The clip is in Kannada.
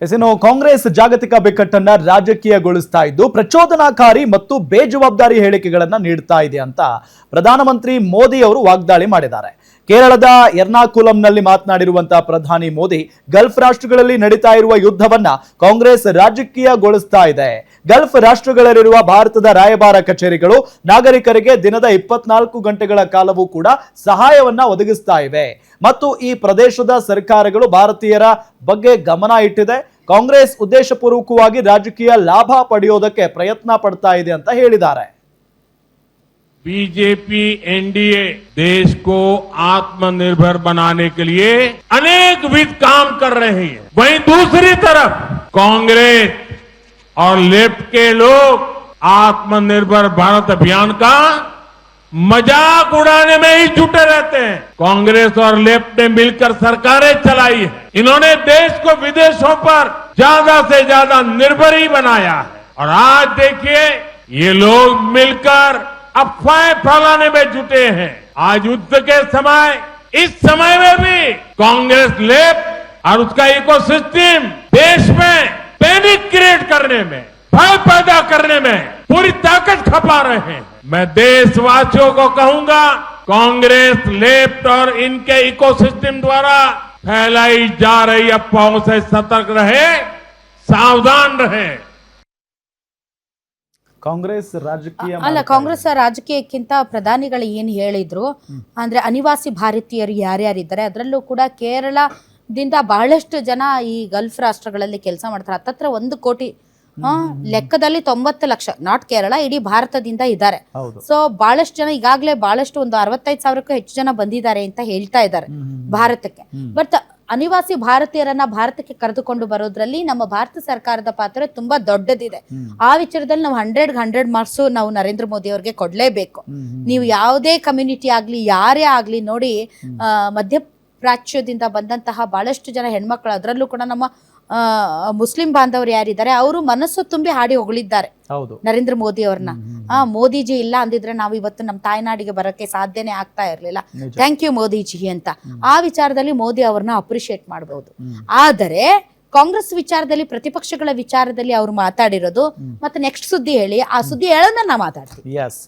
ಇನ್ನು ಕಾಂಗ್ರೆಸ್ ಜಾಗತಿಕ ಬಿಕ್ಕಟ್ಟನ್ನ ರಾಜಕೀಯಗೊಳಿಸ್ತಾ ಇದ್ದು ಪ್ರಚೋದನಾಕಾರಿ ಮತ್ತು ಬೇಜವಾಬ್ದಾರಿ ಹೇಳಿಕೆಗಳನ್ನ ನೀಡ್ತಾ ಇದೆ ಅಂತ ಪ್ರಧಾನಮಂತ್ರಿ ಮೋದಿ ಅವರು ವಾಗ್ದಾಳಿ ಮಾಡಿದ್ದಾರೆ. ಕೇರಳದ ಎರ್ನಾಕುಲಂನಲ್ಲಿ ಮಾತನಾಡಿರುವಂತಹ ಪ್ರಧಾನಿ ಮೋದಿ ಗಲ್ಫ್ ರಾಷ್ಟ್ರಗಳಲ್ಲಿ ನಡೀತಾ ಇರುವ ಯುದ್ಧವನ್ನ ಕಾಂಗ್ರೆಸ್ ರಾಜಕೀಯಗೊಳಿಸ್ತಾ ಇದೆ. ಗಲ್ಫ್ ರಾಷ್ಟ್ರಗಳಲ್ಲಿರುವ ಭಾರತದ ರಾಯಭಾರ ಕಚೇರಿಗಳು ನಾಗರಿಕರಿಗೆ ದಿನದ 24 ಗಂಟೆಗಳ ಕಾಲವೂ ಕೂಡ ಸಹಾಯವನ್ನ ಒದಗಿಸ್ತಾ ಇವೆ ಮತ್ತು ಈ ಪ್ರದೇಶದ ಸರ್ಕಾರಗಳು ಭಾರತೀಯರ ಬಗ್ಗೆ ಗಮನ ಇಟ್ಟಿದೆ. ಕಾಂಗ್ರೆಸ್ ಉದ್ದೇಶಪೂರ್ವಕವಾಗಿ ರಾಜಕೀಯ ಲಾಭ ಪಡೆಯೋದಕ್ಕೆ ಪ್ರಯತ್ನ ಪಡ್ತಾ ಇದೆ ಅಂತ ಹೇಳಿದ್ದಾರೆ. बीजेपी एनडीए देश को आत्मनिर्भर बनाने के लिए अनेकविध काम कर रहे हैं। वहीं दूसरी तरफ कांग्रेस और लेफ्ट के लोग आत्मनिर्भर भारत अभियान का मजाक उड़ाने में ही जुटे रहते हैं। कांग्रेस और लेफ्ट ने मिलकर सरकारें चलाई है। इन्होंने देश को विदेशों पर ज्यादा से ज्यादा निर्भर ही बनाया है और आज देखिए ये लोग मिलकर अफवाहें फैलाने में जुटे हैं। आज युद्ध के समय इस समय में भी कांग्रेस लेफ्ट और उसका इकोसिस्टम देश में पैनिक क्रिएट करने में, भय पैदा करने में पूरी ताकत खपा रहे हैं। मैं देशवासियों को कहूंगा, कांग्रेस लेफ्ट और इनके इकोसिस्टम द्वारा फैलाई जा रही अफवाहों से सतर्क रहे, सावधान रहे। ಕಾಂಗ್ರೆಸ್ ರಾಜಕೀಯ ಅಲ್ಲ, ಕಾಂಗ್ರೆಸ್ ರಾಜಕೀಯಕ್ಕಿಂತ ಪ್ರಧಾನಿಗಳು ಏನು ಹೇಳಿದ್ರು ಅಂದ್ರೆ ಅನಿವಾಸಿ ಭಾರತೀಯರು ಯಾರ್ಯಾರಿದ್ದಾರೆ ಅದರಲ್ಲೂ ಕೂಡ ಕೇರಳದಿಂದ ಬಹಳಷ್ಟು ಜನ ಈ ಗಲ್ಫ್ ರಾಷ್ಟ್ರಗಳಲ್ಲಿ ಕೆಲಸ ಮಾಡ್ತಾರೆ. ಹತ್ತತ್ರ 1 ಕೋಟಿ ಲೆಕ್ಕದಲ್ಲಿ 90 ಲಕ್ಷ, ನಾಟ್ ಕೇರಳ, ಇಡೀ ಭಾರತದಿಂದ ಇದ್ದಾರೆ. ಸೊ ಬಹಳಷ್ಟು ಜನ ಈಗಾಗಲೇ ಬಹಳಷ್ಟು ಒಂದು 65,000ಕ್ಕೂ ಹೆಚ್ಚು ಜನ ಬಂದಿದ್ದಾರೆ ಅಂತ ಹೇಳ್ತಾ ಇದ್ದಾರೆ ಭಾರತಕ್ಕೆ. ಬಟ್ ಅನಿವಾಸಿ ಭಾರತೀಯರನ್ನ ಭಾರತಕ್ಕೆ ಕರೆದುಕೊಂಡು ಬರೋದ್ರಲ್ಲಿ ನಮ್ಮ ಭಾರತ ಸರ್ಕಾರದ ಪಾತ್ರ ತುಂಬಾ ದೊಡ್ಡದಿದೆ. ಆ ವಿಚಾರದಲ್ಲಿ ನಾವು 100 ಮಾರ್ಕ್ಸ್ ನಾವು ನರೇಂದ್ರ ಮೋದಿ ಅವರಿಗೆ ಕೊಡ್ಲೇಬೇಕು. ನೀವು ಯಾವುದೇ ಕಮ್ಯುನಿಟಿ ಆಗ್ಲಿ ಯಾರೇ ಆಗ್ಲಿ ನೋಡಿ, ಮಧ್ಯಪ್ರಾಚ್ಯದಿಂದ ಬಂದಂತಹ ಬಹಳಷ್ಟು ಜನ ಹೆಣ್ಮಕ್ಳು, ಅದರಲ್ಲೂ ಕೂಡ ನಮ್ಮ ಮುಸ್ಲಿಂ ಬಾಂಧವರು ಯಾರಿದ್ದಾರೆ ಅವರು ಮನಸ್ಸು ತುಂಬಿ ಹಾಡಿ ಹೊಗಳಿದ್ದಾರೆ ನರೇಂದ್ರ ಮೋದಿ ಅವ್ರನ್ನ. ಮೋದಿಜಿ ಇಲ್ಲ ಅಂದಿದ್ರೆ ನಾವು ಇವತ್ತು ನಮ್ಮ ತಾಯ್ನಾಡಿಗೆ ಬರೋಕೆ ಸಾಧ್ಯನೇ ಆಗ್ತಾ ಇರ್ಲಿಲ್ಲ. ಥ್ಯಾಂಕ್ ಯು ಮೋದಿಜಿ ಅಂತ ಆ ವಿಚಾರದಲ್ಲಿ ಮೋದಿ ಅವ್ರನ್ನ ಅಪ್ರಿಶಿಯೇಟ್ ಮಾಡಬಹುದು. ಆದರೆ ಕಾಂಗ್ರೆಸ್ ವಿಚಾರದಲ್ಲಿ, ಪ್ರತಿಪಕ್ಷಗಳ ವಿಚಾರದಲ್ಲಿ ಅವ್ರು ಮಾತಾಡಿರೋದು ಮತ್ತೆ ನೆಕ್ಸ್ಟ್ ಸುದ್ದಿ ಹೇಳಿ, ಆ ಸುದ್ದಿ ಹೇಳೋದನ್ನ ನಾ ಮಾತಾಡ್ತೀನಿ.